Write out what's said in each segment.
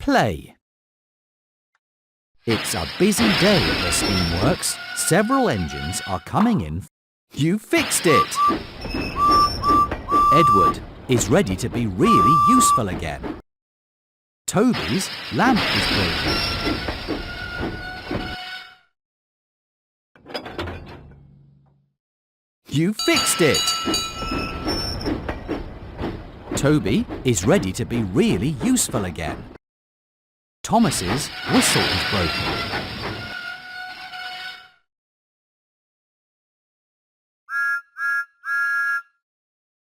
Play. It's a busy day at the steamworks. Several engines are coming in. You fixed it! Edward is ready to be really useful again. Toby's lamp is broken. You fixed it! Toby is ready to be really useful again. Thomas's whistle is broken.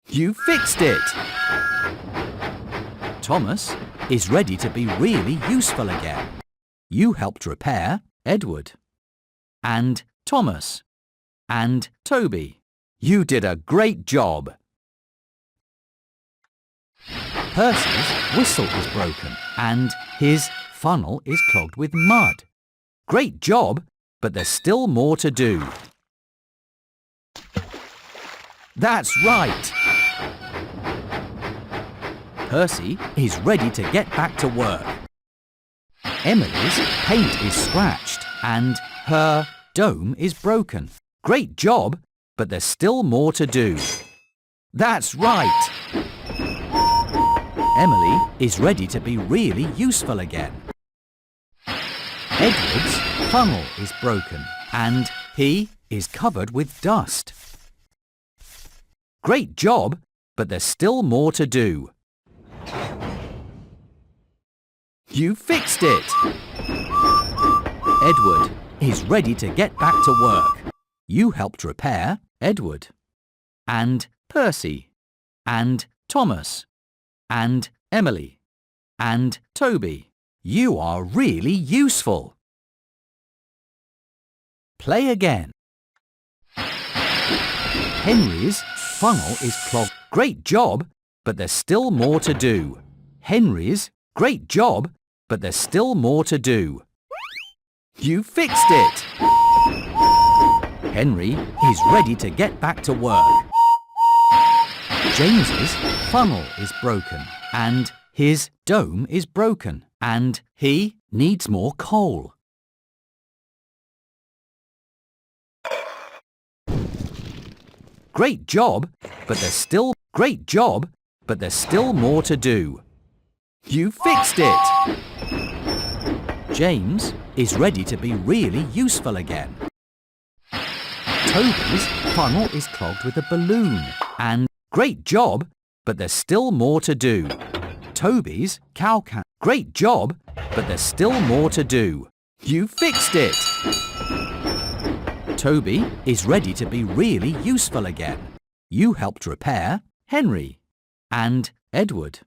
You fixed it! Thomas is ready to be really useful again. You helped repair Edward and Thomas and Toby. You did a great job. Percy's whistle is broken and his funnel is clogged with mud. Great job, but there's still more to do. That's right! Percy is ready to get back to work. Emily's paint is scratched and her dome is broken. Great job, but there's still more to do. That's right! Emily is ready to be really useful again. Edward's funnel is broken and he is covered with dust. Great job, but there's still more to do. You fixed it! Edward is ready to get back to work. You helped repair Edward and Percy and Thomas and Emily and Toby. You are really useful. Play again. Henry's funnel is clogged. Great job, but there's still more to do. Henry's great job, but there's still more to do. You fixed it! Henry is ready to get back to work. James's funnel is broken and his dome is broken and he needs more coal. Great job, but there's still more to do. You fixed it! James is ready to be really useful again. Toby's funnel is clogged with a balloon and great job, but there's still more to do. Toby's cow can. Great job, but there's still more to do. You fixed it! Toby is ready to be really useful again. You helped repair Henry and Edward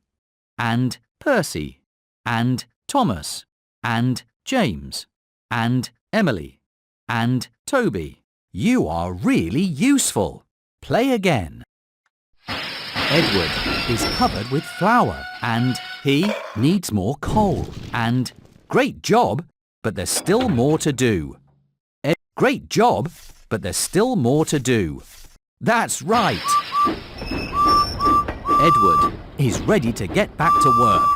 and Percy and Thomas and James and Emily and Toby. You are really useful. Play again. Edward is covered with flour and he needs more coal. And great job, but there's still more to do. Great job, but there's still more to do. That's right! Edward is ready to get back to work.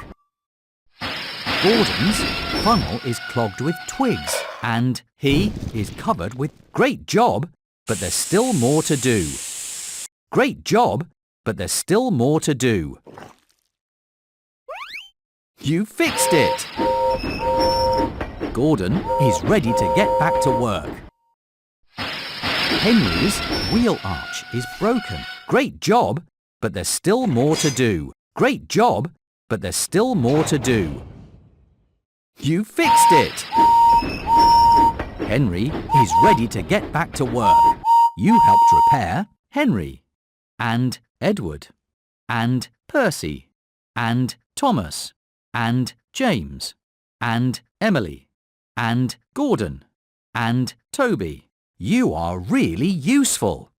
Gordon's funnel is clogged with twigs and he is covered with great job, but there's still more to do. Great job, but there's still more to do. You fixed it! Gordon is ready to get back to work. Henry's wheel arch is broken. Great job, but there's still more to do. Great job, but there's still more to do. You fixed it! Henry is ready to get back to work. You helped repair Henry and Edward and Percy and Thomas and James and Emily and Gordon and Toby. You are really useful.